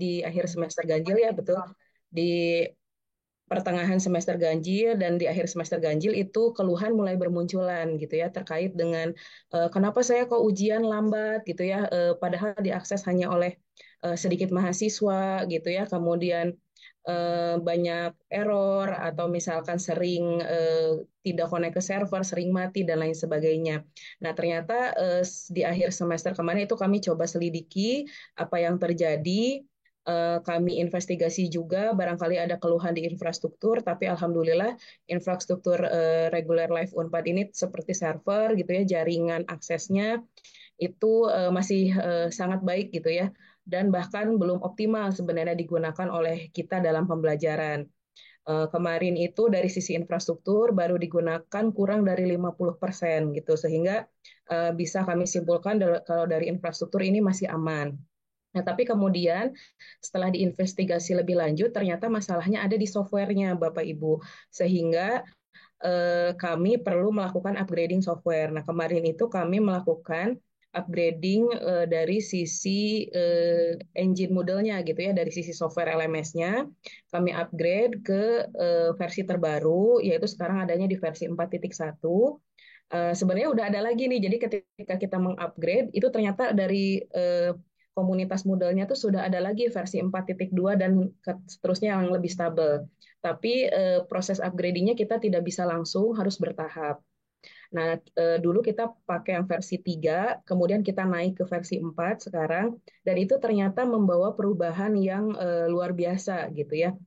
di akhir semester ganjil ya, betul. Di pertengahan semester ganjil dan di akhir semester ganjil itu keluhan mulai bermunculan gitu ya terkait dengan kenapa saya kok ujian lambat gitu ya, padahal diakses hanya oleh sedikit mahasiswa gitu ya, kemudian banyak error atau misalkan sering tidak connect ke server, sering mati dan lain sebagainya. Nah, ternyata di akhir semester kemarin itu kami coba selidiki apa yang terjadi. Kami investigasi juga barangkali ada keluhan di infrastruktur, tapi alhamdulillah infrastruktur reguler Live Unpad ini seperti server gitu ya, jaringan aksesnya itu masih sangat baik gitu ya, dan bahkan belum optimal sebenarnya digunakan oleh kita dalam pembelajaran. Kemarin itu dari sisi infrastruktur baru digunakan kurang dari 50% gitu, sehingga bisa kami simpulkan kalau dari infrastruktur ini masih aman. Nah, tapi kemudian setelah diinvestigasi lebih lanjut, ternyata masalahnya ada di softwarenya, Bapak Ibu. Sehingga kami perlu melakukan upgrading software. Nah, kemarin itu kami melakukan upgrading dari sisi engine modelnya gitu ya, dari sisi software LMS-nya. Kami upgrade ke versi terbaru, yaitu sekarang adanya di versi 4.1. Sebenarnya udah ada lagi nih. Jadi ketika kita mengupgrade itu ternyata dari komunitas modelnya tuh sudah ada lagi versi 4.2 dan seterusnya yang lebih stabil. Tapi proses upgradingnya kita tidak bisa langsung, harus bertahap. Nah, dulu kita pakai yang versi 3, kemudian kita naik ke versi 4 sekarang, dan itu ternyata membawa perubahan yang luar biasa gitu ya.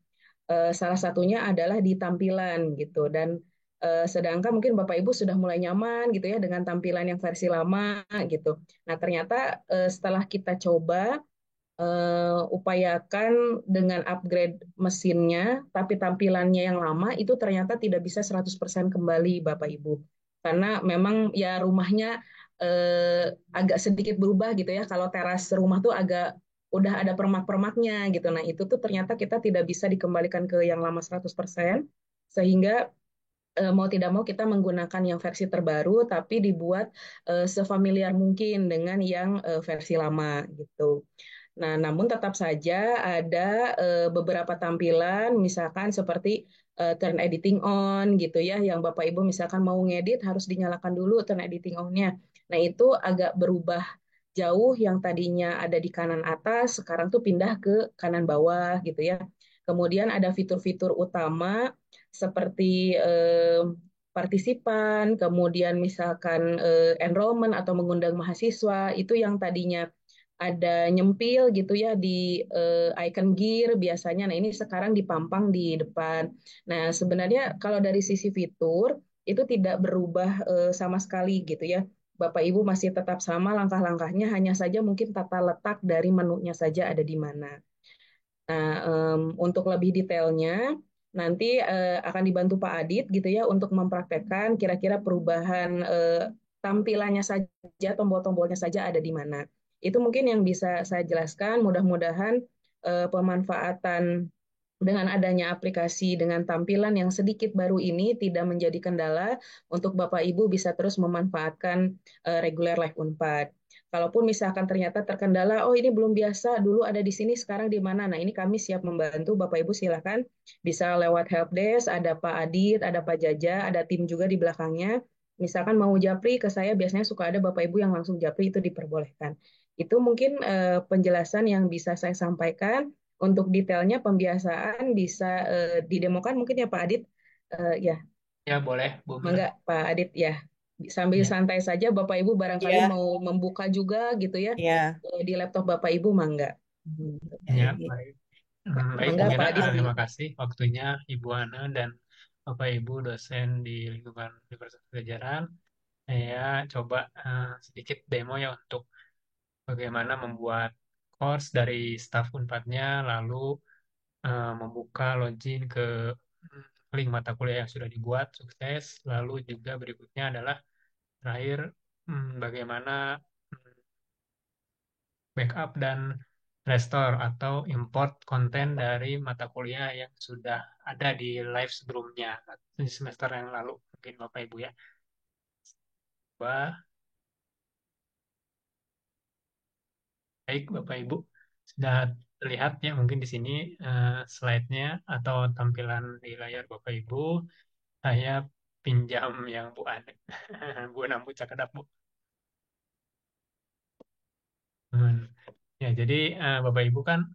Salah satunya adalah di tampilan gitu, dan sedangkan mungkin Bapak Ibu sudah mulai nyaman gitu ya dengan tampilan yang versi lama gitu. Nah, ternyata setelah kita coba upayakan dengan upgrade mesinnya, tapi tampilannya yang lama itu ternyata tidak bisa 100% kembali Bapak Ibu. Karena memang ya rumahnya agak sedikit berubah gitu ya. Kalau teras rumah tuh agak udah ada permak-permaknya gitu. Nah, itu tuh ternyata kita tidak bisa dikembalikan ke yang lama 100%, sehingga mau tidak mau kita menggunakan yang versi terbaru tapi dibuat sefamiliar mungkin dengan yang versi lama gitu. Nah, namun tetap saja ada beberapa tampilan, misalkan seperti turn editing on gitu ya, yang Bapak Ibu misalkan mau ngedit harus dinyalakan dulu turn editing on-nya. Nah, itu agak berubah jauh, yang tadinya ada di kanan atas, sekarang tuh pindah ke kanan bawah gitu ya. Kemudian ada fitur-fitur utama seperti partisipan, kemudian misalkan enrollment atau mengundang mahasiswa, itu yang tadinya ada nyempil gitu ya di icon gear biasanya. Nah, ini sekarang dipampang di depan. Nah, sebenarnya kalau dari sisi fitur itu tidak berubah sama sekali gitu ya. Bapak Ibu masih tetap sama langkah-langkahnya, hanya saja mungkin tata letak dari menunya saja ada di mana. Nah, untuk lebih detailnya nanti akan dibantu Pak Adit gitu ya untuk mempraktekkan kira-kira perubahan tampilannya saja, tombol-tombolnya saja ada di mana. Itu mungkin yang bisa saya jelaskan. Mudah-mudahan pemanfaatan dengan adanya aplikasi dengan tampilan yang sedikit baru ini tidak menjadi kendala untuk Bapak Ibu bisa terus memanfaatkan reguler Live Unpad. Kalaupun misalkan ternyata terkendala, oh ini belum biasa, dulu ada di sini, sekarang di mana? Nah, ini kami siap membantu. Bapak Ibu silakan bisa lewat helpdesk, ada Pak Adit, ada Pak Jaja, ada tim juga di belakangnya. Misalkan mau japri ke saya, biasanya suka ada Bapak Ibu yang langsung japri, itu diperbolehkan. Itu mungkin penjelasan yang bisa saya sampaikan. Untuk detailnya pembiasaan bisa didemokan mungkin ya Pak Adit. Ya, Ya, boleh, Bu Mira. mangga Pak Adit ya. Sambil Ya, santai saja Bapak Ibu barangkali Iya, mau membuka juga gitu ya iya. di laptop Bapak Ibu mangga. ya, Baik. baik. Baik, Bu Mangga Pak Mira, Adit. terima kasih waktunya Ibu Ana dan Bapak Ibu dosen di lingkungan Universitas Pajajaran. Saya coba sedikit demo ya untuk bagaimana membuat course dari staf Unpadnya, lalu membuka login ke link mata kuliah yang sudah dibuat, sukses. Lalu juga berikutnya adalah terakhir bagaimana mm, backup dan restore atau import konten dari mata kuliah yang sudah ada di live sebelumnya di semester yang lalu mungkin Bapak Ibu ya. Wah, baik Bapak Ibu sudah lihat ya mungkin di sini slide-nya atau tampilan di layar Bapak Ibu. Saya pinjam yang Bu Ane. Bu Nampu Cakadap, Bu. Hmm. Ya, jadi Bapak Ibu kan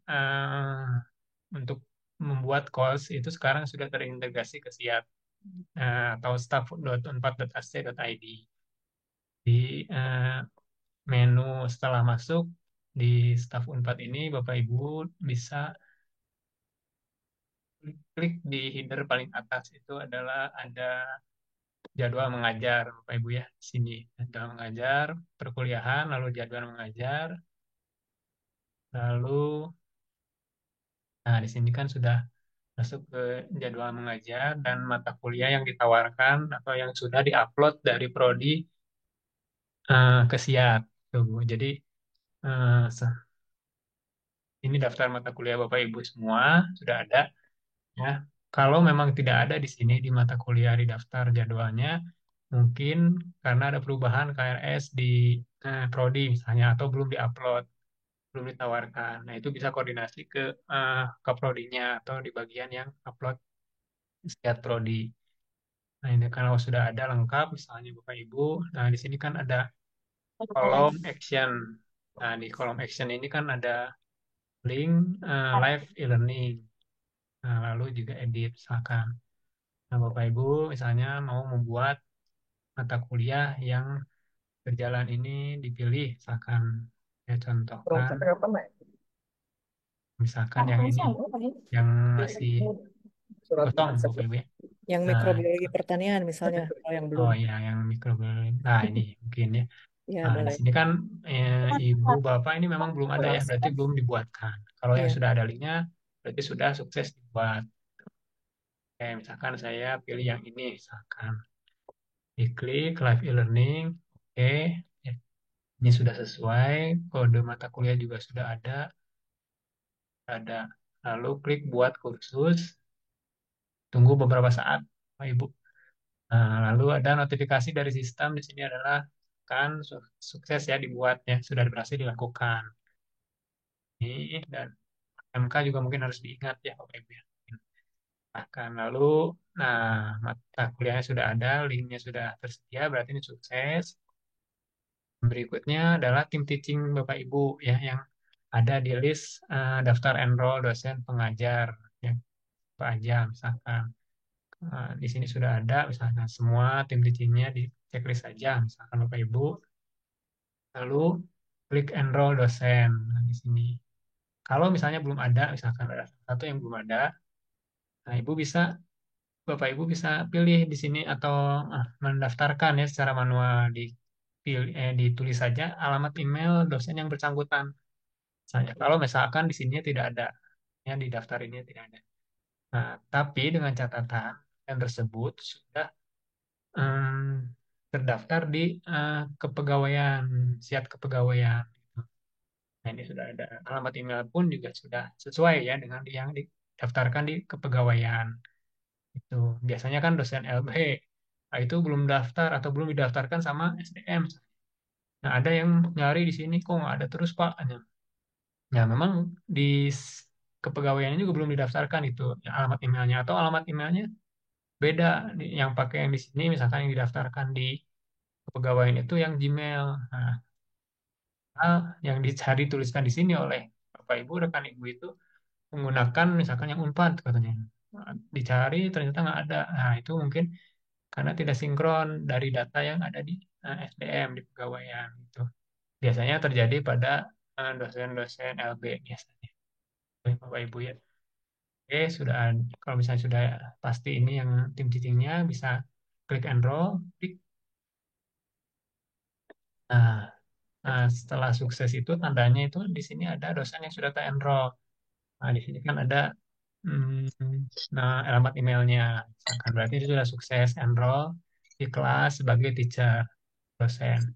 untuk membuat course itu sekarang sudah terintegrasi ke SIAT atau staff.unpad.ac.id. Di menu setelah masuk di Staff Unpad ini, Bapak Ibu bisa klik di header paling atas itu adalah ada jadwal mengajar, Bapak Ibu ya. Di sini jadwal mengajar, perkuliahan, lalu jadwal mengajar, lalu nah di sini kan sudah masuk ke jadwal mengajar dan mata kuliah yang ditawarkan atau yang sudah diupload dari prodi ke SIAT. Tuh, Bu. Jadi eh, ini daftar mata kuliah Bapak Ibu semua sudah ada ya. Kalau memang tidak ada di sini di mata kuliah di daftar jadwalnya, mungkin karena ada perubahan KRS di prodi misalnya atau belum diupload, belum ditawarkan. Nah, itu bisa koordinasi ke prodinya atau di bagian yang upload setiap prodi. Nah, ini kalau sudah ada lengkap, misalnya Bapak Ibu, nah di sini kan ada kolom action. Nah, di kolom action ini kan ada link live e-learning. Nah, lalu juga edit, misalkan. Nah, Bapak Ibu misalnya mau membuat mata kuliah yang berjalan ini dipilih, misalkan ya contohkan, misalkan yang ini, yang masih kosong, Bapak Ibu ya. Yang Nah, mikrobiologi pertanian misalnya, kalau yang belum. oh ya, yang mikrobiologi. Nah, ini mungkin ya. Ya, Nah, di boleh. sini kan ibu bapak ini memang belum ada ya, berarti belum dibuatkan. Kalau yang Iya. sudah ada linknya, berarti sudah sukses dibuat. Kayak misalkan saya pilih yang ini, misalkan diklik live e-learning, oke, ya, ini sudah sesuai, kode mata kuliah juga sudah ada. Lalu klik buat kursus, tunggu beberapa saat, Pak Ibu. Nah, lalu ada notifikasi dari sistem di sini adalah kan sukses ya dibuatnya, sudah berhasil dilakukan. Ini dan MK juga mungkin harus diingat ya Bapak Ibu ya. Bahkan lalu, nah mata kuliahnya sudah ada, linknya sudah tersedia, berarti ini sukses. Berikutnya adalah tim teaching Bapak Ibu ya yang ada di list daftar enroll dosen pengajar ya Pak Aja misalkan. Di sini sudah ada misalkan semua tim teachingnya di checklist saja misalkan Bapak Ibu. Lalu klik enroll dosen nah, di sini. Kalau misalnya belum ada, misalkan ada satu yang belum ada, nah Ibu bisa Bapak Ibu bisa pilih di sini atau mendaftarkan ya secara manual ditulis saja alamat email dosen yang bersangkutan. Misalnya, kalau misalkan di sini tidak ada, ya di daftar ini tidak ada. Nah, tapi dengan catatan yang tersebut sudah terdaftar di kepegawaian, siat kepegawaian. Nah, ini sudah ada alamat email pun juga sudah sesuai ya dengan yang didaftarkan di kepegawaian. Itu biasanya kan dosen LB itu belum daftar atau belum didaftarkan sama SDM. Nah, ada yang nyari di sini kok nggak ada terus Pak. Ya memang di kepegawaiannya juga belum didaftarkan itu ya, alamat emailnya atau alamat emailnya beda. Yang pakai yang di sini misalkan yang didaftarkan di kepegawaian itu yang Gmail. Nah, hal yang dicari tuliskan di sini oleh Bapak Ibu rekan Ibu itu menggunakan misalkan yang Unpad katanya. Nah, dicari ternyata nggak ada. Nah, itu mungkin karena tidak sinkron dari data yang ada di SDM di pegawaian gitu. Biasanya terjadi pada dosen-dosen LB biasanya. Oke, Bapak Ibu ya. Oke, kalau misalnya sudah pasti ini yang tim teachingnya bisa klik enroll, klik. Nah, setelah sukses itu tandanya itu di sini ada dosen yang sudah ter-enroll. Nah, di sini kan ada nah, alamat emailnya. Misalkan berarti itu sudah sukses enroll di kelas sebagai teacher dosen.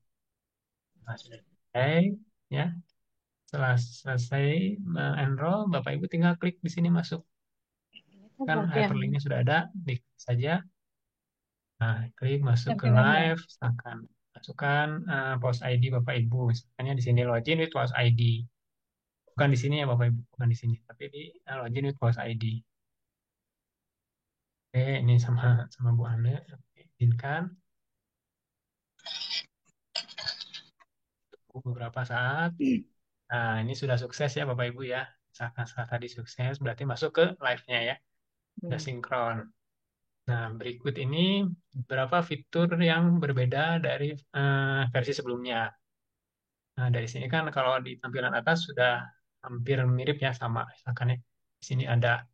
Nah, sudah selesai, ya. Setelah selesai enroll, Bapak Ibu tinggal klik di sini masuk. Kan hyperlinknya sudah ada, klik saja. Nah, klik masuk ke live, misalkan masukkan post ID Bapak Ibu. Misalnya di sini login with post ID. Bukan di sini ya Bapak Ibu, bukan di sini, tapi di login with Pos ID. Oke, ini sama sama Bu Ane. Oke, izinkan tunggu beberapa saat. Nah, ini sudah sukses ya Bapak Ibu ya. Misalkan setelah tadi sukses, berarti masuk ke live-nya ya. Sudah Hmm. sinkron. Nah, berikut ini beberapa fitur yang berbeda dari versi sebelumnya. Nah, dari sini kan kalau di tampilan atas sudah hampir mirip ya sama. Misalkan ya, di sini ada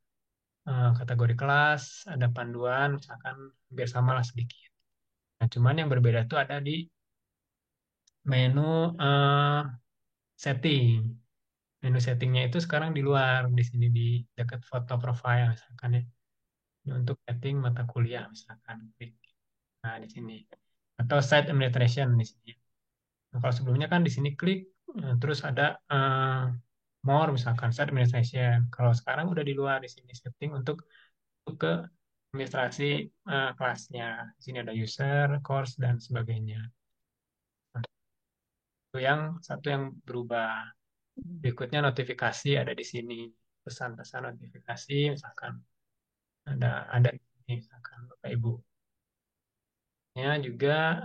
kategori kelas, ada panduan, misalkan hampir sama lah sedikit. Nah, cuman yang berbeda itu ada di menu setting. Menu settingnya itu sekarang di luar, di sini di dekat foto profile misalkan ya. Ini untuk setting mata kuliah misalkan. Klik. Nah, di sini. Atau site administration di sini. Nah, kalau sebelumnya kan di sini klik, terus ada more misalkan site administration. Kalau sekarang udah di luar di sini setting untuk ke administrasi kelasnya. Di sini ada user, course dan sebagainya. Nah, itu yang satu yang berubah. Berikutnya notifikasi ada di sini. Pesan-pesan notifikasi misalkan ada di sini misalkan Bapak Ibu. Ya juga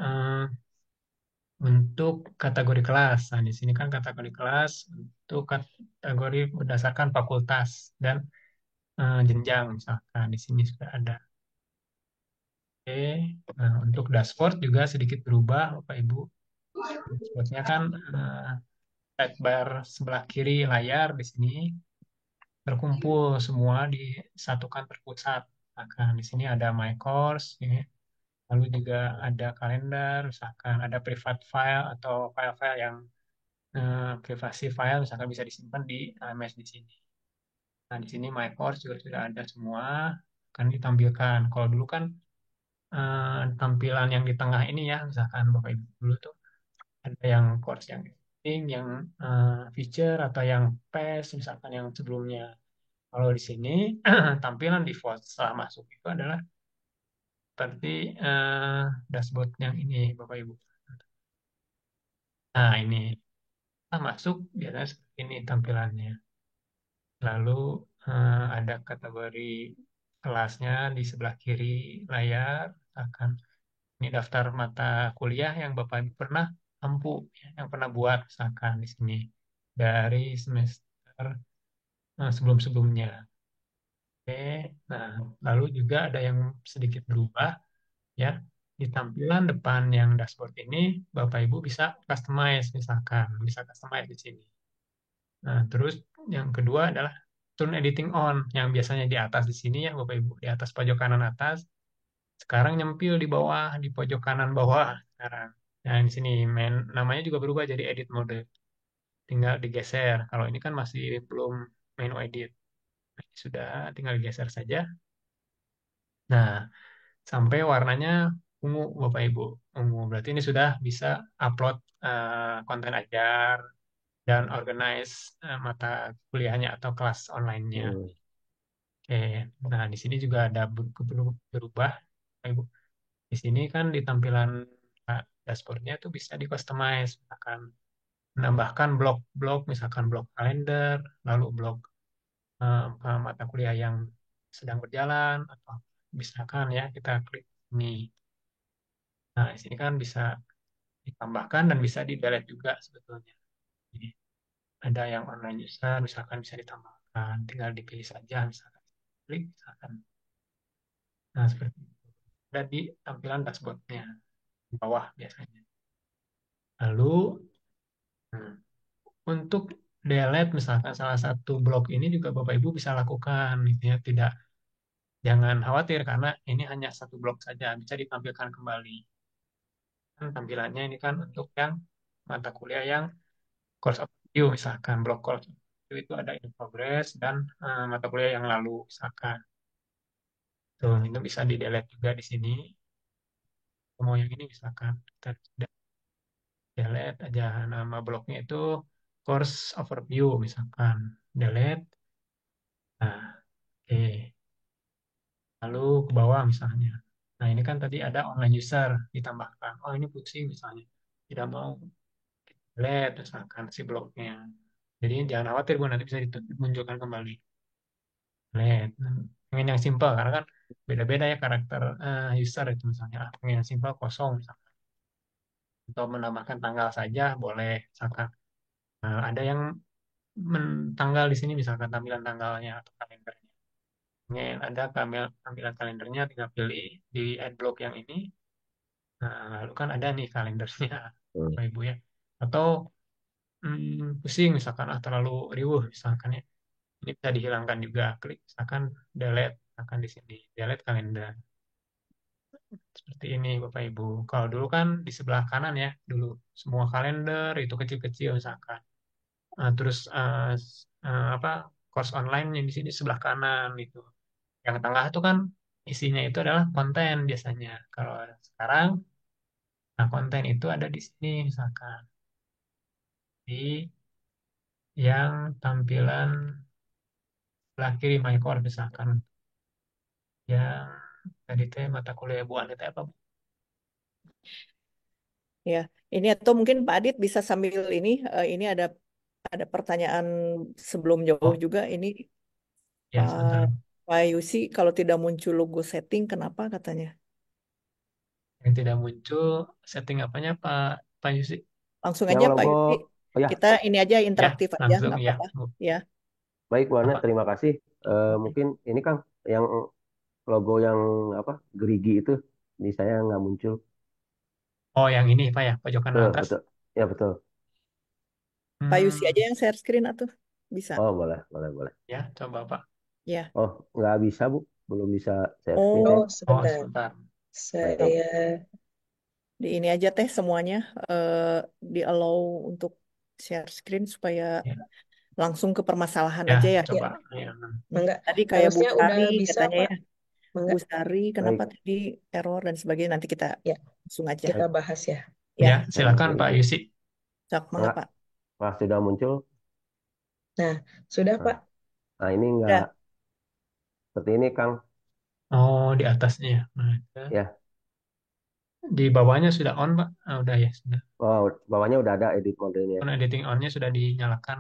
untuk kategori kelas. Nah, di sini kan kategori kelas untuk kategori berdasarkan fakultas dan jenjang misalkan di sini sudah ada. Oke. Nah, untuk dashboard juga sedikit berubah Bapak Ibu. Dashboardnya kan sidebar sebelah kiri layar di sini terkumpul semua disatukan terpusat. Misalkan di sini ada my course, ya. Lalu juga ada kalender, misalkan ada private file atau file-file yang privasi file misalkan bisa disimpan di LMS di sini. Nah, di sini my course juga sudah ada semua akan ditampilkan. Kalau dulu kan tampilan yang di tengah ini ya, misalkan Bapak Ibu dulu tuh ada yang course yang existing, yang feature atau yang past misalkan yang sebelumnya. Kalau di sini tampilan default setelah masuk itu adalah seperti dashboard yang ini Bapak Ibu. Nah, ini setelah masuk biasanya seperti ini tampilannya. Lalu ada kategori kelasnya di sebelah kiri layar. Akan ini daftar mata kuliah yang Bapak Ibu pernah tempuh, ya, yang pernah buat misalkan di sini dari semester sebelum-sebelumnya. Oke, nah lalu juga ada yang sedikit berubah ya. Di tampilan depan yang dashboard ini, Bapak Ibu bisa customize misalkan, bisa customize di sini. Nah, terus yang kedua adalah turn editing on yang biasanya di atas di sini ya Bapak Ibu, di atas pojok kanan atas. Sekarang nyempil di bawah, di pojok kanan bawah sekarang. Nah, di sini namanya juga berubah jadi edit mode. Tinggal digeser. Kalau ini kan masih belum menu edit. Nah, ini sudah tinggal digeser saja. Nah, sampai warnanya ungu Bapak Ibu. Ungu berarti ini sudah bisa upload konten ajar dan organize mata kuliahnya atau kelas online-nya. Hmm. Oke, nah di sini juga ada berubah, Bapak Ibu. Di sini kan di tampilan dashboardnya itu bisa di customize, misalkan menambahkan blok-blok, misalkan blok kalender, lalu blok mata kuliah yang sedang berjalan, atau misalkan ya kita klik ini. Nah, di sini kan bisa ditambahkan dan bisa di delete juga sebetulnya. Jadi, ada yang online user, misalkan bisa ditambahkan, tinggal dipilih saja, misalkan klik, misalkan. Nah, seperti itu. Ada di tampilan dashboardnya di bawah biasanya. Lalu, hmm, untuk delete misalkan salah satu blok ini juga Bapak Ibu bisa lakukan, gitu ya. Tidak, jangan khawatir karena ini hanya satu blok saja, bisa ditampilkan kembali. Kan tampilannya ini kan untuk yang mata kuliah yang course overview misalkan blok course overview itu ada in progress dan mata kuliah yang lalu misalkan. Tuh, itu bisa di delete juga di sini. Mau yang ini misalkan kita delete aja nama bloknya itu course overview misalkan delete. Nah, oke. Lalu ke bawah misalnya. Nah, ini kan tadi ada online user ditambahkan. Oh, ini pusing misalnya. Tidak mau delete misalkan si bloknya. Jadi jangan khawatir Bu, nanti bisa dimunculkan kembali. Lihat, pengen yang simpel karena kan beda-beda ya karakter user itu misalnya. Ah, pengen yang simpel kosong misalkan. Atau menambahkan tanggal saja boleh. Misalkan ada yang tanggal di sini misalkan tampilan tanggalnya atau kalendernya. Pengen ada tampilan kalendernya tinggal pilih di adblock yang ini. Nah, lalu kan ada nih kalendernya Hmm. Bapak Ibu ya. Atau pusing misalkan terlalu riuh misalkan ya. Ini bisa dihilangkan juga. Klik misalkan delete akan di sini delete kalender. Seperti ini Bapak Ibu. Kalau dulu kan di sebelah kanan ya, dulu semua kalender itu kecil-kecil misalkan. Terus apa course online yang di sini sebelah kanan itu. Yang tengah itu kan isinya itu adalah konten biasanya. Kalau sekarang, nah konten itu ada di sini misalkan di yang tampilan sebelah kiri My Course misalkan. Yang tadi teh mata kuliah Bu Anita apa Bu? Ya, ini atau mungkin Pak Adit bisa sambil ini ada pertanyaan sebelum jauh Oh juga ini ya sebentar. Pak Yusi kalau tidak muncul logo setting kenapa katanya? Yang tidak muncul setting apanya Pak Yusi? Langsung Yang aja Pak logo, Yusi. oh ya, Kita ini aja Ya, interaktif aja langsung nggak ya apa-apa. Bu. Ya, baik Bu Ana, Apa? terima kasih. Mungkin ini Kang, yang logo yang apa, gerigi itu di saya nggak muncul. Oh, yang ini Pak ya, pojokan Betul, atas. betul. Ya betul. Pak Yusi aja Hmm, yang share screen atau bisa? Oh boleh, boleh, boleh. ya, coba Pak. Ya. Oh nggak bisa Bu, belum bisa share screen Oh, ya. Oh, Oh, sebentar. sebentar. Baik. Coba Saya di ini aja teh semuanya di allow untuk share screen supaya Ya, langsung ke permasalahan ya aja ya. ya, coba. Ya, Mangga. Tadi kayak Bu Harusnya udah Sari bisa, katanya Pak. ya, Mangga. Bu Sari kenapa Baik, tadi error dan sebagainya nanti kita Ya, langsung aja. kita baik. bahas ya. Ya, ya, Nah, silakan Pak ini Yusi. cak mangga nggak, Pak. pas sudah muncul. Nah, sudah, Nah, Pak. nah, ini nggak Udah, seperti ini Kang. Oh, di atasnya ya. Nah, itu. Ya, Di bawahnya sudah on Pak. Ah, udah ya, sudah. oh bawahnya udah ada edit modenya. On editing onnya sudah dinyalakan.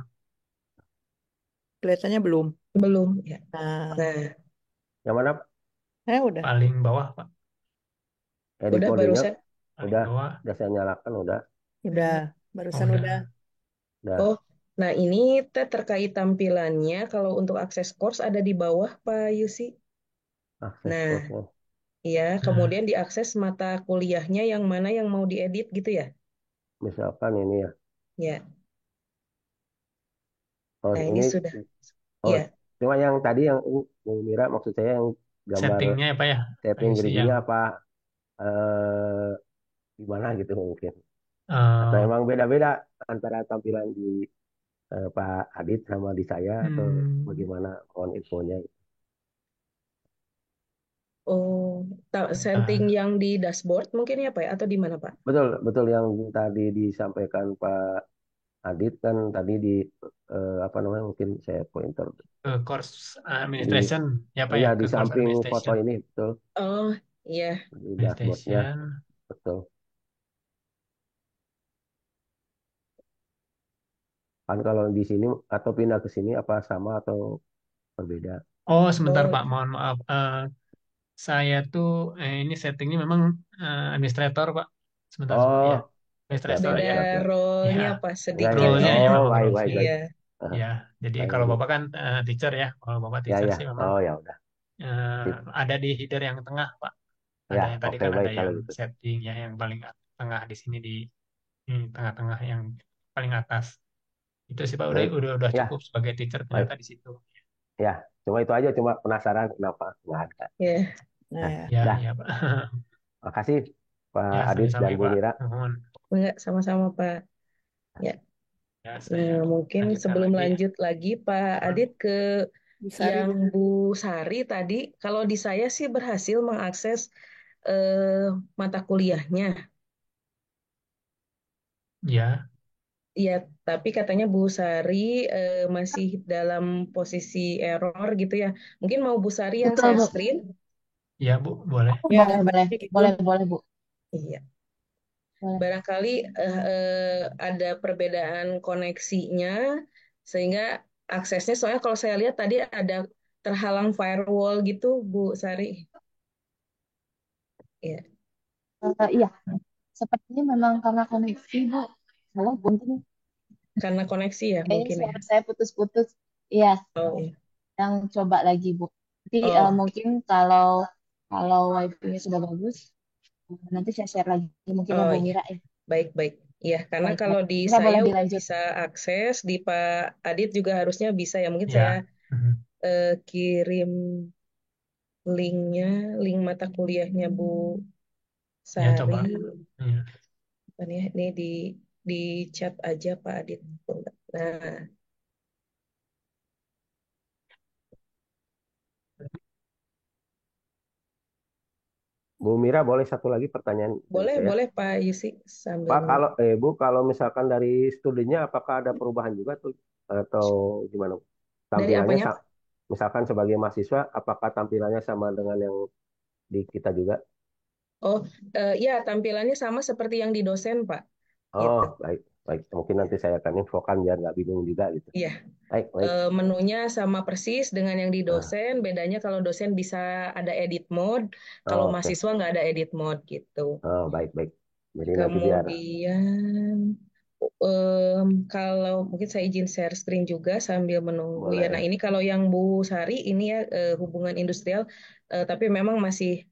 kelihatannya belum. Belum, ya. Nah, Nah, Yang mana udah. Paling bawah Pak. edit udah modenya barusan. Paling udah, bawah. udah saya nyalakan udah. Udah, Oh, barusan udah. udah. Udah Oh, nah ini teh terkait tampilannya. Kalau untuk akses course ada di bawah, Pak Yusi. akses Nah, course-nya. ya, Nah, kemudian diakses mata kuliahnya yang mana yang mau diedit gitu ya. Misalkan ini ya. Ya, Oh nah ini ini, sudah. oh Ya, cuma yang tadi yang Bu Mira maksud saya yang gambar settingnya ya Pak ya. Pak setting Yusi yang geriginya apa eh, gimana gitu mungkin. Atau eh, emang beda-beda antara tampilan di Pak Adit sama di saya atau hmm, bagaimana mohon infonya. oh, setting bentar. yang di dashboard mungkin ya Pak ya? Atau di mana Pak? Betul, betul yang tadi disampaikan Pak Adit kan tadi di apa namanya mungkin saya pointer Course di administration ya Pak ya, ya ke di course samping foto administration. ini betul Oh, iya. di dashboardnya Administration. betul kan kalau di sini atau pindah ke sini apa sama atau berbeda. Oh, sebentar Oh, Pak, mohon maaf. Saya tuh ini settingnya memang administrator Pak. Sebentar sebentar ya. Oh Administrator beda oke ya. oke Ya, role-nya Pak ya ya sedikit ya role-nya ya. ya oh memang baik baik role-nya. baik. Iya, Ah, Ya, jadi baik kalau ini Bapak kan teacher ya. Kalau Bapak ya teacher ya sih memang oh ya udah sip ada di header yang tengah Pak. ya Ada yang tadi oke kan ada baik kalau yang gitu setting ya yang paling tengah di sini di tengah-tengah yang paling atas. Itu sih Pak baik udah ya cukup sebagai teacher ternyata baik di situ. ya cuma itu aja cuma penasaran kenapa nggak ada. ya, Nah, Nah, Ya, dah ya Pak. makasih Pak Ya, Adit sami-sami dan Bu Pak. Mira. Mohon. enggak sama-sama Pak. Ya, Ya, saya nah, mungkin lanjutkan sebelum lagi ya. lanjut lagi Pak Mohon. Adit ke Bu Sari, yang Bu. Bu Sari tadi, kalau di saya sih berhasil mengakses eh, mata kuliahnya. Ya, Iya, tapi katanya Bu Sari masih dalam posisi error gitu ya. Mungkin mau Bu Sari yang Betul, share Bu. screen? ya Bu, boleh. Oh, Ya, boleh, boleh. kayak gitu. Boleh, boleh, Bu. Iya. Boleh. Barangkali ada perbedaan koneksinya Sehingga aksesnya, soalnya kalau saya lihat tadi ada terhalang firewall gitu, Bu Sari. Ya, Iya, sepertinya memang karena koneksi, Bu. Halo, punten. karena koneksi ya Kayaknya mungkin ya. suara saya putus-putus. Iya, Oh iya. yang coba lagi, Bu. Nanti Oh, mungkin kalau kalau wifi-nya sudah bagus, nanti saya share lagi mungkin ya oh Bu iya. Mira ya. Baik-baik. Ya, karena Baik, kalau baik. di Nggak saya boleh udah dilanjut. bisa akses, di Pak Adit juga harusnya bisa ya. Mungkin saya Ya. Mhm. kirim linknya, link mata kuliahnya Bu Ya, Sari. coba. Ya. Kan ya, ini di chat aja Pak Adit. Nah, Bu Mira, boleh satu lagi pertanyaan dari boleh saya? boleh Pak Yusik sambil Pak, nunggu. kalau Bu, kalau misalkan dari studinya, apakah ada perubahan juga tuh atau gimana? Dari Tampilannya, apanya Pak? misalkan sebagai mahasiswa, apakah tampilannya sama dengan yang di kita juga? Oh, ya tampilannya sama seperti yang di dosen Pak. Oh, Gitu. baik, baik. Mungkin nanti saya akan infokan biar nggak bingung juga gitu. Iya, Baik, baik. menunya sama persis dengan yang di Ah, dosen. Bedanya kalau dosen bisa ada edit mode, kalau oh, oke. mahasiswa nggak ada edit mode gitu. Oh, baik, baik. Jadi nanti biar Kemudian kalau mungkin saya izin share screen juga sambil menunggu ya. Nah boleh. ini kalau yang Bu Sari ini ya hubungan industrial, tapi memang masih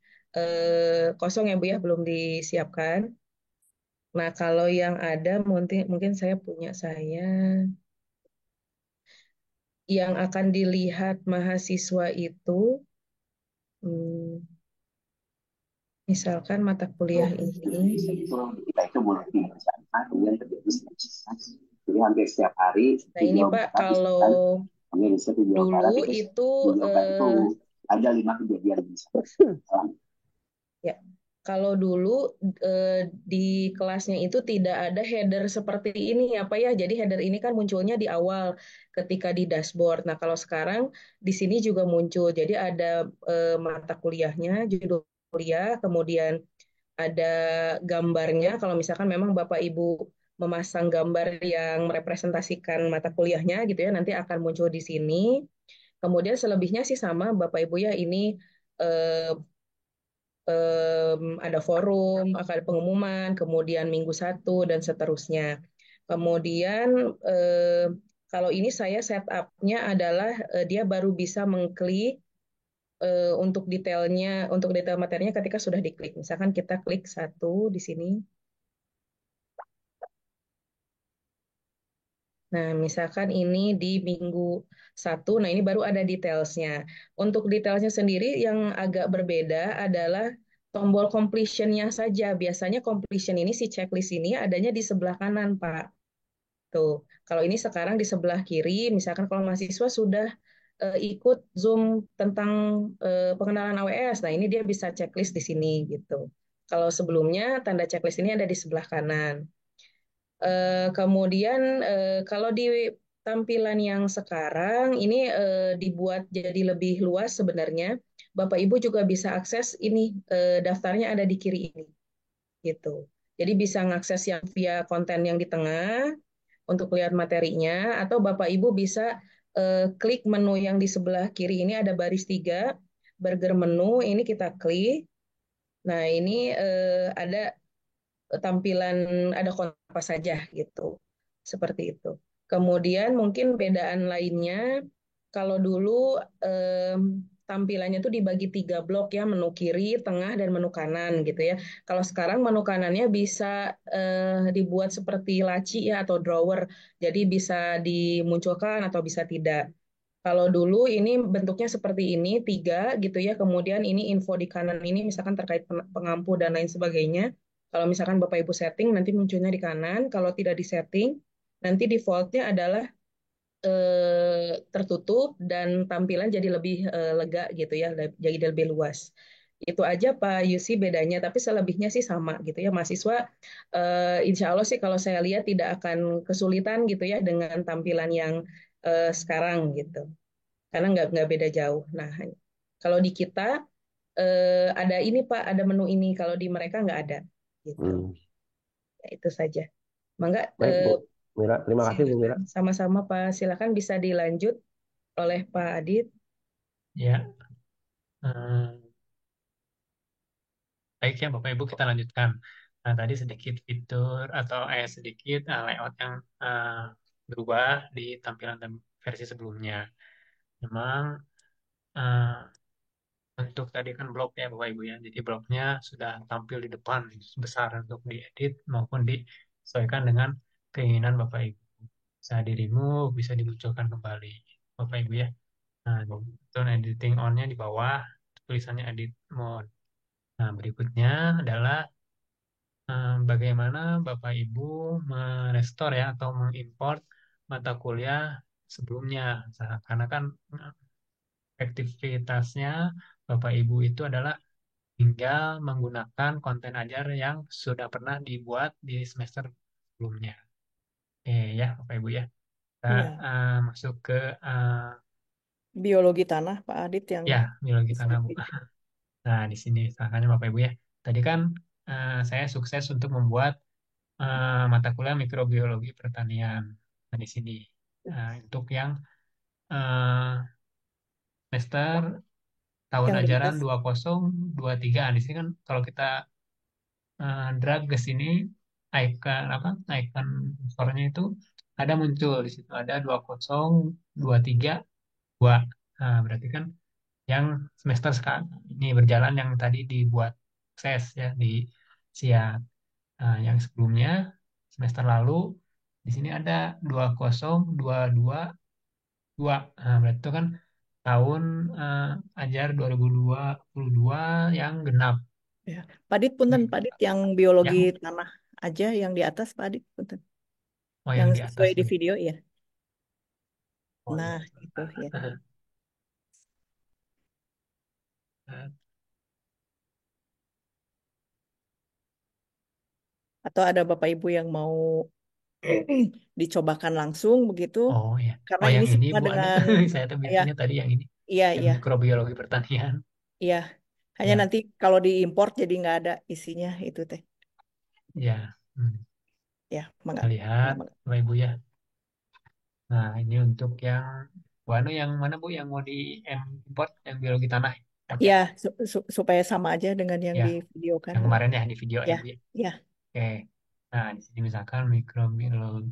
kosong ya Bu ya, belum disiapkan. Nah kalau yang ada mungkin mungkin saya punya saya yang akan dilihat mahasiswa itu, hmm, misalkan mata kuliah ini. Kita itu mulai bersama, kemudian terjadi seleksi. Jadi hampir setiap hari Nah di ini Jawa Pak Barat kalau misalkan, kami riset di Jawa dulu Barat itu itu di Jawa Barat itu ada 5 kejadian misalkan. ya, kalau dulu di kelasnya itu tidak ada header seperti ini apa ya. Jadi header ini kan munculnya di awal ketika di dashboard. Nah, kalau sekarang di sini juga muncul. Jadi ada mata kuliahnya, judul kuliah, kemudian ada gambarnya. Kalau misalkan memang Bapak Ibu memasang gambar yang merepresentasikan mata kuliahnya gitu ya, nanti akan muncul di sini. Kemudian selebihnya sih sama Bapak Ibu ya, ini eh, ada forum, akan ada pengumuman, kemudian minggu satu dan seterusnya. Kemudian kalau ini saya setupnya adalah dia baru bisa mengklik untuk detail materinya ketika sudah diklik. Misalkan kita klik satu di sini. Nah, misalkan ini di minggu satu, nah ini baru ada detailsnya. Untuk detailsnya sendiri yang agak berbeda adalah tombol completion-nya saja. Biasanya completion ini, si checklist ini adanya di sebelah kanan, Pak. Tuh, kalau ini sekarang di sebelah kiri, misalkan kalau mahasiswa sudah ikut Zoom tentang pengenalan AWS, nah ini dia bisa checklist di sini gitu. Kalau sebelumnya tanda checklist ini ada di sebelah kanan. Kemudian kalau di tampilan yang sekarang ini dibuat jadi lebih luas sebenarnya. Bapak Ibu juga bisa akses ini daftarnya ada di kiri ini gitu. Jadi bisa mengakses yang via konten yang di tengah untuk lihat materinya, atau Bapak Ibu bisa klik menu yang di sebelah kiri ini ada baris 3 burger menu, ini kita klik. Nah, ini ada tampilan, ada konten apa saja gitu. Seperti itu. Kemudian mungkin bedaan lainnya, kalau dulu tampilannya itu dibagi 3 blok ya, menu kiri, tengah, dan menu kanan gitu ya. Kalau sekarang menu kanannya bisa dibuat seperti laci ya atau drawer, jadi bisa dimunculkan atau bisa tidak. Kalau dulu ini bentuknya seperti ini, 3 gitu ya. Kemudian ini info di kanan ini misalkan terkait pengampu dan lain sebagainya. Kalau misalkan Bapak Ibu setting, nanti munculnya di kanan. Kalau tidak disetting, nanti defaultnya adalah tertutup dan tampilan jadi lebih lega gitu ya, jadi lebih luas. Itu aja Pak Yusi bedanya, tapi selebihnya sih sama gitu ya. Mahasiswa insya Allah sih kalau saya lihat tidak akan kesulitan gitu ya dengan tampilan yang sekarang gitu, karena nggak beda jauh. Nah, kalau di kita ada ini Pak, ada menu ini, kalau di mereka nggak ada gitu. Hmm. Ya, itu saja. Mangga Baik, Bu. Mira. Terima kasih Bu Mira. Silakan. Sama-sama Pak. Silakan bisa dilanjut oleh Pak Adit. Ya, eh, baik ya Bapak Ibu kita lanjutkan. Nah, tadi sedikit fitur atau sedikit layout yang eh, berubah di tampilan versi sebelumnya. Memang eh, untuk tadi kan blok ya Bapak Ibu ya. Jadi bloknya sudah tampil di depan besar untuk diedit maupun disesuaikan dengan keinginan Bapak Ibu. Bisa di remove, bisa dimunculkan kembali Bapak Ibu ya. Nah, itu editing on-nya di bawah, tulisannya edit mode. Nah, berikutnya adalah bagaimana Bapak Ibu merestore ya atau mengimport mata kuliah sebelumnya. Nah, karena kan aktivitasnya Bapak Ibu itu adalah tinggal menggunakan konten ajar yang sudah pernah dibuat di semester sebelumnya. Oke ya Bapak Ibu ya. Kita Iya, masuk ke eh, biologi tanah Pak Adit yang ya biologi bisa tanah Bu. dipilih. Nah di sini misalkannya Bapak Ibu ya. Tadi kan saya sukses untuk membuat mata kuliah mikrobiologi pertanian. Nah, di sini untuk yang eh, semester tahun Yang di ajaran atas. 2023. Di sini kan kalau kita drag ke sini icon apa? Icon skornya itu ada muncul di situ ada 2023 2. Nah, berarti kan yang semester sekarang ini berjalan yang tadi dibuat ses ya di siap. Nah, yang sebelumnya semester lalu di sini ada 2022 Nah, berarti itu kan tahun ajar 2022 yang genap. Ya. Pak Adit, punten, Nih, Pak Adit yang biologi yang tanah aja yang di atas Pak Adit, punten. oh Yang yang di atas sesuai di nih. video ya. Oh ya, Nah, itu sebentar. ya. Atau ada Bapak Ibu yang mau dicobakan langsung begitu. Oh ya. Karena Oh ini yang ini sama Bu ada. dengan Saya tuh ya, biasanya tadi yang ini. iya, Yang iya, mikrobiologi pertanian. iya. Hanya Ya, nanti kalau diimpor jadi nggak ada isinya itu teh. ya. Ya, Kita mangga. lihat Mangga, mangga. Bapak Ibu ya. Nah, ini untuk yang Wano yang mana Bu yang mau di import yang biologi tanah import ya. Ya, supaya sama aja dengan yang Ya, di video kan yang ya. kemarin ya di video ya Ya, Bu ya. ya, Oke. Nah, di sini misalkan mikrobiologi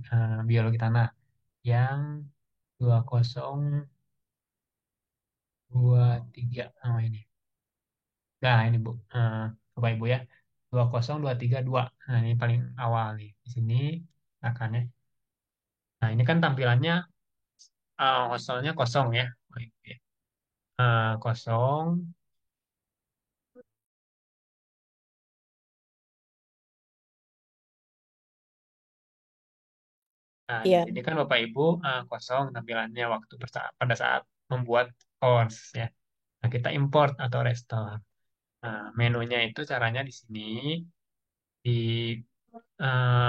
biologi tanah yang 2023 oh ini. Nah, ini Bu. Bapak Ibu ya. 20232. Nah, ini paling awal nih. Di sini akannya. Nah, ini kan tampilannya hostelnya kosong ya. Baik, ya. Kosong. Nah, di iya, sini kan Bapak Ibu kosong tampilannya waktu pada saat membuat course ya. Nah, kita import atau restore. Nah, menunya itu caranya di sini di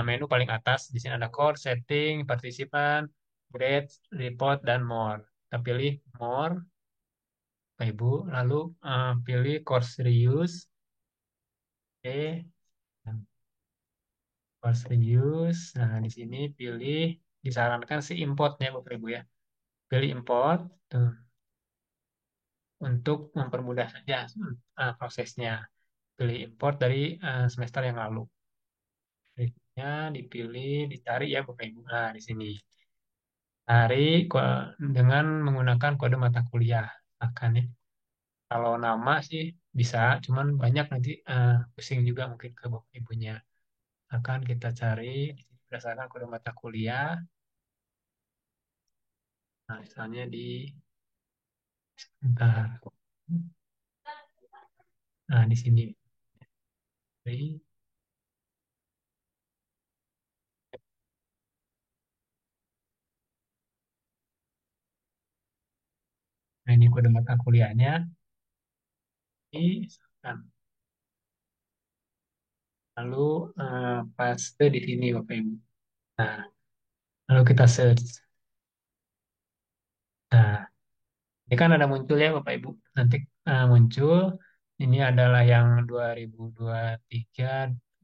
menu paling atas di sini ada course, setting, partisipan, grade, report dan more. Kita pilih more, Bapak Ibu, lalu pilih course reuse. Oke, course reuse. Nah, di sini pilih disarankan si importnya Bapak Ibu ya. Pilih import. Tuh. Untuk mempermudah saja prosesnya. Pilih import dari semester yang lalu. Berikutnya dipilih, dicari ya Bapak Ibu. Nah, di sini. Cari dengan menggunakan kode mata kuliah. Akan ya. Kalau nama sih bisa, cuman banyak nanti pusing juga mungkin ke Bapak Ibunya. Akan kita cari di sini berdasarkan kode mata kuliah. Nah, misalnya di bentar. Nah, di sini. Nah, ini kode mata kuliahnya. Ini, misalkan. Lalu paste di sini Bapak Ibu. Nah, lalu kita search. Nah, ini kan ada muncul ya Bapak Ibu. Nanti muncul ini adalah yang 2023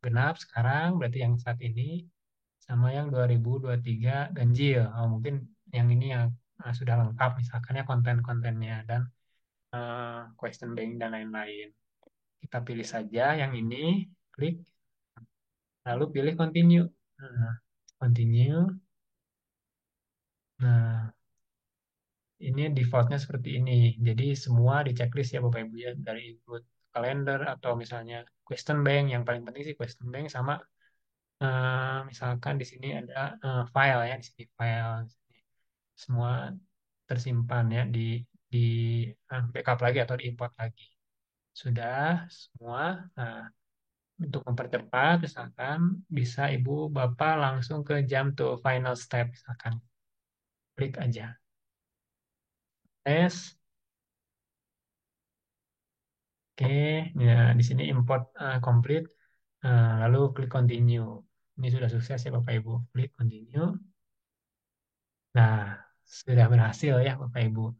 genap sekarang, berarti yang saat ini sama yang 2023 ganjil. Oh, mungkin yang ini yang sudah lengkap, misalkan ya konten-kontennya dan question bank dan lain-lain. Kita pilih saja yang ini, klik, lalu pilih continue. Nah, continue. Nah, ini defaultnya seperti ini. Jadi semua di checklist ya Bapak Ibu ya, dari include kalender atau misalnya question bank. Yang paling penting sih question bank sama misalkan di sini ada file ya, di sini file. Semua tersimpan ya di backup lagi atau diimport lagi. Sudah semua. Nah, untuk mempercepat, misalkan bisa Ibu Bapak langsung ke jump to final step, misalkan klik aja tes. Oke, ya di sini import complete. Lalu klik continue. Ini sudah sukses ya Bapak Ibu. Klik continue. Nah, sudah berhasil ya Bapak Ibu.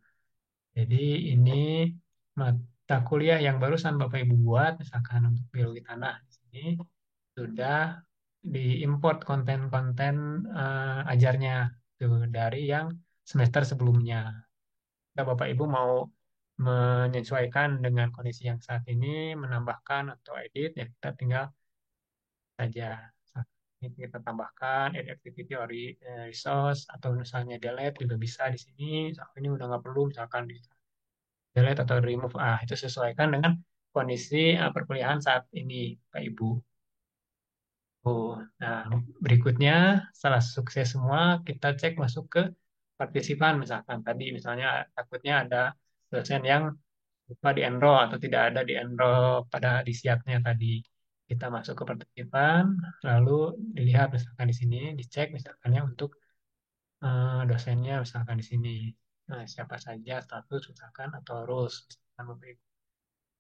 Jadi ini mata kuliah yang barusan Bapak Ibu buat, misalkan untuk biologi tanah di sini sudah diimport konten-konten ajarnya tuh dari yang semester sebelumnya. Jika Bapak Ibu mau menyesuaikan dengan kondisi yang saat ini, menambahkan atau edit, ya kita tinggal saja. Ini kita tambahkan add activity or resource atau misalnya delete juga bisa di sini. Ini udah nggak perlu misalkan di delete atau remove. Itu sesuaikan dengan kondisi perkuliahan saat ini, Pak Ibu. Oh, nah, berikutnya setelah sukses semua, kita cek masuk ke partisipan. Misalkan tadi, misalnya takutnya ada dosen yang lupa di enroll atau tidak ada di enroll pada di siapnya tadi. Kita masuk ke partisipan, lalu dilihat misalkan di sini, dicek misalkan ya untuk dosennya misalkan di sini. Nah, siapa saja status misalkan atau rules misalkan Bapak Ibu.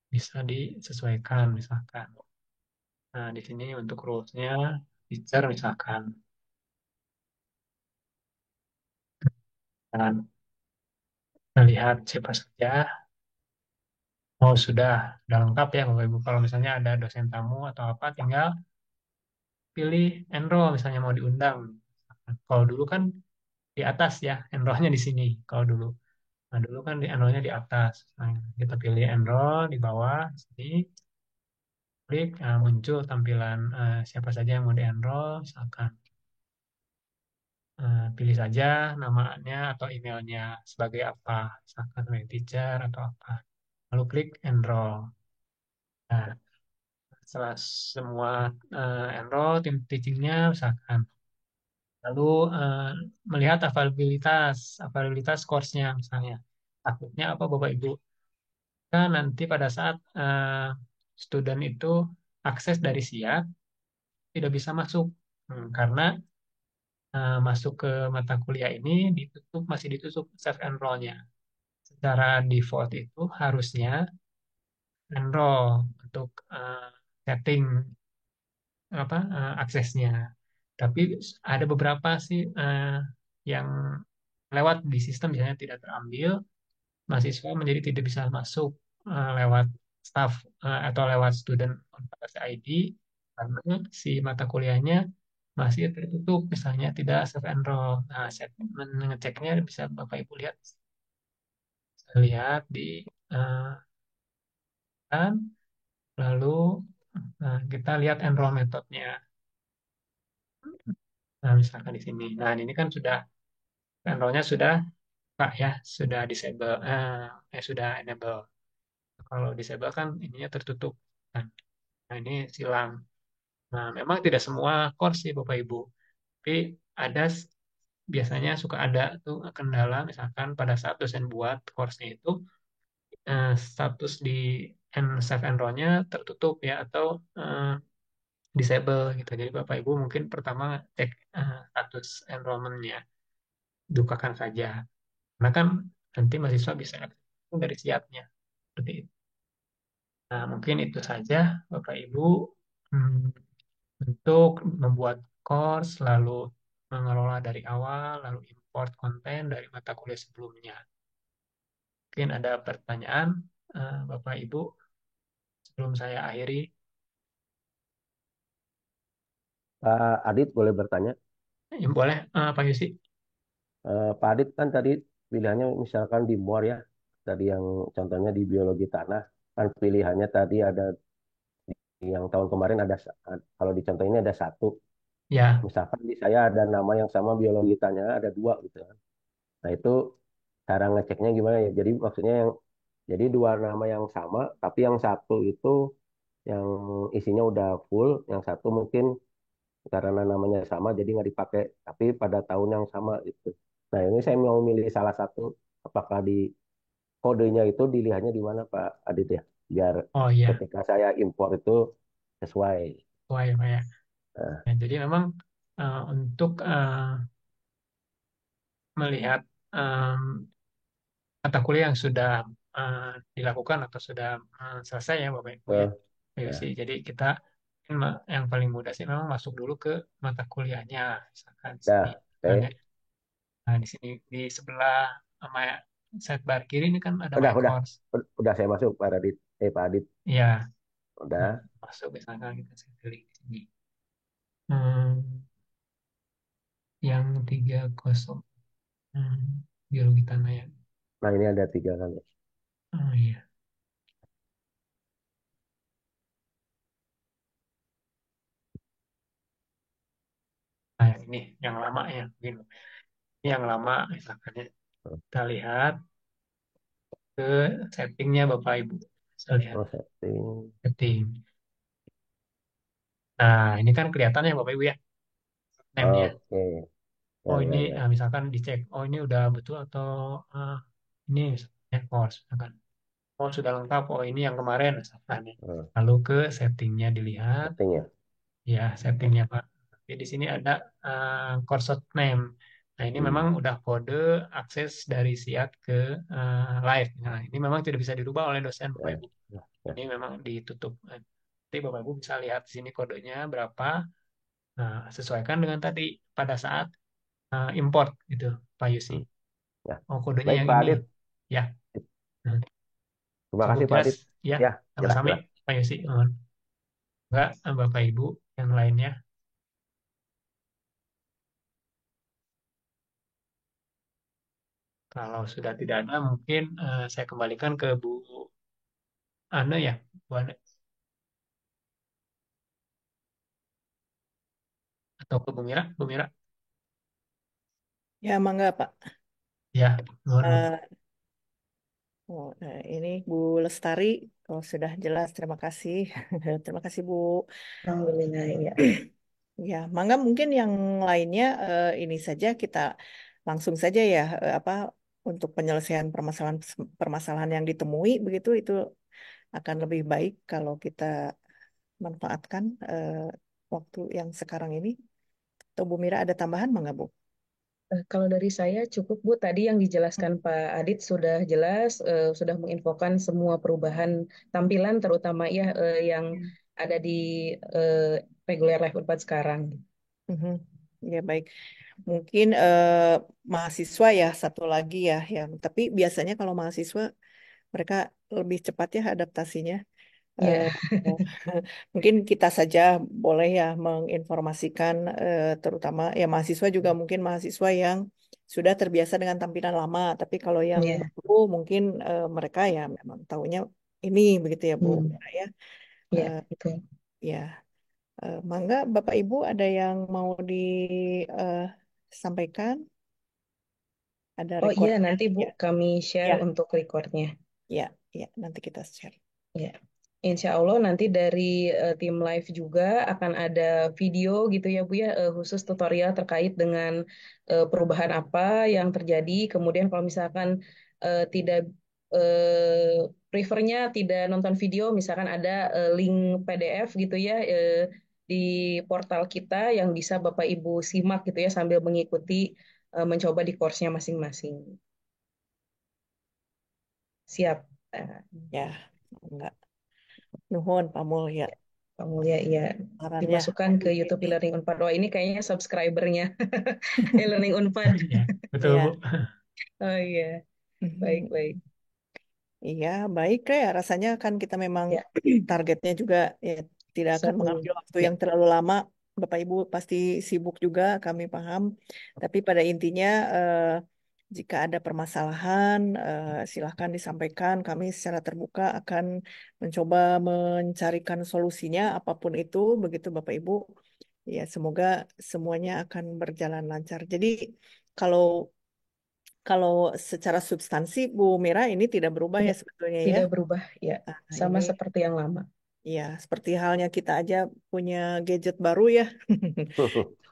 Bisa disesuaikan misalkan. Nah, di sini untuk rules-nya teacher misalkan. Dan kita lihat siapa saja. Oh, sudah lengkap ya Bapak Ibu. Kalau misalnya ada dosen tamu atau apa, tinggal pilih enroll misalnya mau diundang. Kalau dulu kan di atas ya, enrollnya di sini. Kalau dulu. Nah, dulu kan di enrollnya di atas. Nah, kita pilih enroll di bawah, di sini. Klik, muncul tampilan siapa saja yang mau di-enroll. Misalkan pilih saja namanya atau emailnya sebagai apa. Misalkan sebagai teacher atau apa. Lalu klik enroll. Nah, setelah semua enroll, tim teachingnya misalkan. Lalu melihat availabilitas course-nya misalnya. Takutnya apa Bapak Ibu? Kan nanti pada saat student itu akses dari SIA tidak bisa masuk. Karena masuk ke mata kuliah ini masih ditutup self enroll-nya. Secara default itu harusnya enroll untuk setting apa aksesnya. Tapi ada beberapa sih yang lewat di sistem misalnya tidak terambil, mahasiswa menjadi tidak bisa masuk lewat staff atau lewat student on faculty ID karena si mata kuliahnya masih tertutup, misalnya tidak self enroll. Nah, saya mengeceknya bisa Bapak Ibu lihat, lihat di eh, kan, lalu kita lihat enroll metodenya. Nah, misalkan di sini. Nah, ini kan sudah enrollnya sudah Pak ya, sudah disable, sudah enable. Kalau disable kan ininya tertutup. Nah, ini silang. Nah, memang tidak semua course sih Bapak Ibu. Tapi ada biasanya suka ada tuh kendala misalkan pada saat dosen buat course-nya itu status di self enroll-nya tertutup ya atau disable gitu. Jadi Bapak Ibu mungkin pertama cek status enrollment-nya, bukakan saja. Karena kan nanti mahasiswa bisa akses dari siapnya. Seperti itu. Nah, mungkin itu saja Bapak Ibu. Hmm, untuk membuat course, lalu mengelola dari awal, lalu import konten dari mata kuliah sebelumnya. Mungkin ada pertanyaan, Bapak Ibu, sebelum saya akhiri. Pak Adit boleh bertanya? Ya, boleh, Pak Yusi. Pak Adit kan tadi pilihannya misalkan di MOR ya. Tadi yang contohnya di biologi tanah kan pilihannya tadi ada yang tahun kemarin ada kalau di contoh ini ada satu. Ya, Misalkan di saya ada nama yang sama biologi tanah ada dua gitu kan. Nah itu cara ngeceknya gimana ya? Jadi maksudnya jadi dua nama yang sama tapi yang satu itu yang isinya udah full, yang satu mungkin karena namanya sama jadi nggak dipakai tapi pada tahun yang sama gitu. Nah ini saya mau milih salah satu, apakah di kodenya itu dilihatnya di mana Pak Adit ya, biar oh iya, ketika saya impor itu sesuai. wah ya, Pak ya. Nah, Ya, jadi memang untuk melihat mata kuliah yang sudah dilakukan atau sudah selesai ya Bapak Ibu ya. eh, Pak Yusi. ya, Jadi kita yang paling mudah sih memang masuk dulu ke mata kuliahnya. Misalkan di sini, dah, misalnya, oke. di sini di sebelah sama sidebar kiri ini kan ada Udah, my udah, course. udah saya masuk Pak Adit, Pak Adit, Ya, udah. masuk misalkan kita saya pilih di sini. Hmm, yang 30 biologi tanah ya. Nah ini ada tiga kan ya. Oh iya. Nah, ini yang lama ya. Mungkin ini yang lama misalkan ya. Kita lihat ke settingnya Bapak Ibu. Saya lihat Oh setting, setting. Nah, ini kan kelihatannya Bapak Ibu ya, name-nya. oke, ya Oh ya ini ya. misalkan dicek, oh ini udah betul atau ah, ini misalnya course, misalkan. Oh sudah lengkap, oh ini yang kemarin misalkan ya. Hmm, Lalu ke settingnya dilihat, setting ya. ya settingnya Pak. Tapi di sini ada course name. Nah ini memang Hmm, udah kode akses dari SIAT ke live. Nah ini memang tidak bisa dirubah oleh dosen Bapak ya, Ibu. ya, ya. Ini memang ditutup. Nanti Bapak Ibu bisa lihat di sini kodenya berapa. Nah, sesuaikan dengan tadi pada saat import gitu, Pak Yusi. Hmm, ya. Oh, kodenya Baik yang Pak ini. Adit, Ya, nah, terima cukup kasih Pak jelas. Adit. Ya, Ya, jelas sama-sama jelas. Pak Yusi. Enggak, Bapak Ibu yang lainnya. Kalau sudah tidak ada, mungkin saya kembalikan ke Bu Ane ya, Bu Ane. Atau ke Bu Mira, Bu Mira. Ya, mangga Pak. Ya, mohon Bu. Ini Bu Lestari, kalau sudah jelas, terima kasih. Terima kasih Bu. Alhamdulillah ya. Ya, mangga mungkin yang lainnya ini saja kita langsung saja ya apa untuk penyelesaian permasalahan permasalahan yang ditemui begitu itu akan lebih baik kalau kita manfaatkan waktu yang sekarang ini. Atau Bu Mira ada tambahan mangga Bu? Kalau dari saya cukup Bu, tadi yang dijelaskan Pak Adit sudah jelas, sudah menginfokan semua perubahan tampilan terutama ya yang ada di eh, reguler Live Unpad sekarang. Mhm. Ya baik. Mungkin mahasiswa ya satu lagi ya yang tapi biasanya kalau mahasiswa mereka lebih cepat ya adaptasinya. Eh, Ya, Mungkin kita saja boleh ya menginformasikan terutama ya mahasiswa juga mungkin mahasiswa yang sudah terbiasa dengan tampilan lama, tapi kalau yang ya, baru mungkin mereka ya memang tahunya ini begitu ya Bu hmm, ya. ya, Eh, itu. ya, Mangga Bapak Ibu ada yang mau disampaikan? Ada Oh iya, recordnya? nanti Bu Ya, kami share ya, untuk recordnya. ya, ya. Nanti kita share. Ya, Insya Allah nanti dari tim live juga akan ada video gitu ya Bu ya, khusus tutorial terkait dengan perubahan apa yang terjadi. Kemudian kalau misalkan tidak prefernya tidak nonton video, misalkan ada link PDF gitu ya di portal kita yang bisa Bapak Ibu simak gitu ya sambil mengikuti mencoba di course-nya masing-masing. Siap. Ya, enggak. Nuhun pamul ya. Kamu ya, iya. Sarannya Dimasukkan ke hari YouTube ini. e-learning Unpad. Wah, ini kayaknya subscribernya e-learning Unpad. Ya, betul Bu. Ya. Oh iya, baik, baik. Iya, baik ya. Rasanya kan kita memang Ya, targetnya juga ya tidak akan satu. mengambil waktu Ya, yang terlalu lama. Bapak Ibu pasti sibuk juga, kami paham. Tapi pada intinya jika ada permasalahan, silahkan disampaikan. Kami secara terbuka akan mencoba mencarikan solusinya apapun itu, begitu Bapak Ibu. Ya, semoga semuanya akan berjalan lancar. Jadi kalau kalau secara substansi Bu Mira ini tidak berubah ya Ya, sebetulnya ya. tidak berubah ya, Nah, sama ini seperti yang lama. ya seperti halnya kita aja punya gadget baru ya.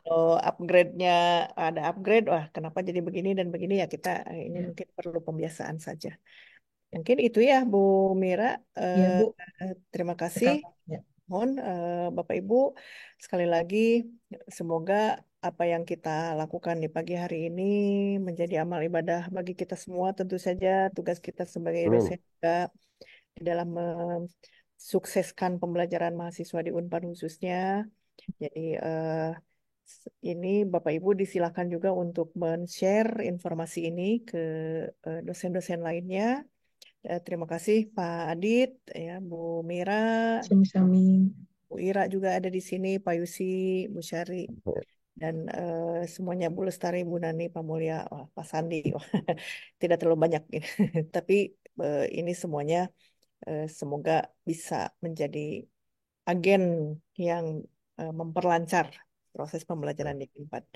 Kalau upgrade-nya ada upgrade, wah kenapa jadi begini dan begini ya kita ini Ya, mungkin perlu pembiasaan saja. Mungkin itu ya Bu Mira. ya Eh, Bu, Terima kasih. sekali. Ya, Mohon Bapak Ibu sekali lagi semoga apa yang kita lakukan di pagi hari ini menjadi amal ibadah bagi kita semua. Tentu saja tugas kita sebagai Amin. dosen juga di dalam mensukseskan pembelajaran mahasiswa di Unpad khususnya. Jadi ini Bapak Ibu disilakan juga untuk men-share informasi ini ke dosen-dosen lainnya. Terima kasih Pak Adit, ya Bu Mira, sami-sami. Bu Ira juga ada di sini, Pak Yusi, Bu Syari, dan semuanya Bu Lestari, Bu Nani, Pak Mulya, wah, Pak Sandi, wah, tidak terlalu banyak. Tapi ini semuanya semoga bisa menjadi agen yang memperlancar proses pembelajaran di tempat.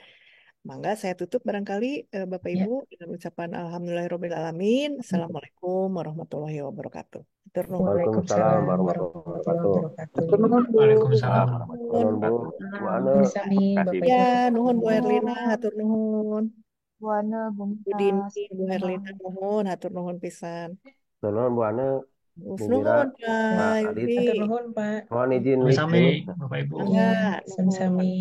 Mangga saya tutup barangkali Bapak Ibu Ya, dengan ucapan Alhamdulillahirobbilalamin. Assalamualaikum warahmatullahi wabarakatuh. Hatur nuhun. Waalaikumsalam Waalaikumsalam warahmatullahi warahmatullahi wabarakatuh. wabarakatuh. Nuhun, Bu. Waalaikumsalam Nuhun. Nuhun, Bu. Bu Ane, Sami-sami kasih Bapak Ya, Ibu. nuhun Bu Herlina, Nuhun, hatur nuhun. Bu Ana, Bu Bu Mita, Dini, Bu Herlina, sama nuhun, hatur nuhun pisan. Nuhun Bu Ane, Bu Mira, Nuhun Ya, Pak Pak Adit. Yusi. hatur nuhun Pak. Mohon izin Sami-sami pamit. Bapak Ibu. Mangga, Ya, nuhun. sami-sami.